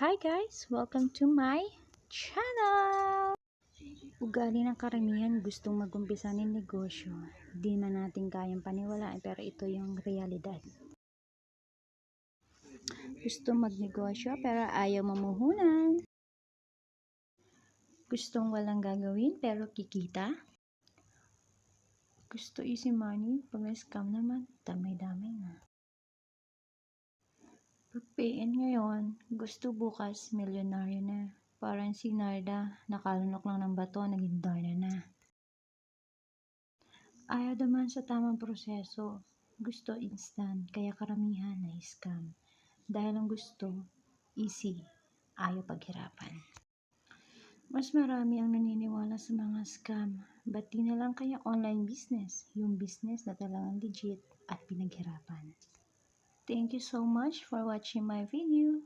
Hi guys! Welcome to my channel! Ugali ng karamihan gustong mag-umpisa ng negosyo. Di man natin kayang paniwalaan pero ito yung realidad. Gusto magnegosyo pero ayaw mamuhunan. Gustong walang gagawin pero kikita. Gusto easy money pag na-scam naman, damay-damay na. Pag PN ngayon, gusto bukas milyonaryo na. Parang si Narda, nakalunok lang ng bato, naging Darna na. Ayaw naman sa tamang proseso. Gusto instant, kaya karamihan na scam. Dahil ang gusto, easy, ayaw paghirapan. Mas marami ang naniniwala sa mga scam. Ba't di na lang kaya online business? Yung business na talagang legit at pinaghirapan. Thank you so much for watching my video.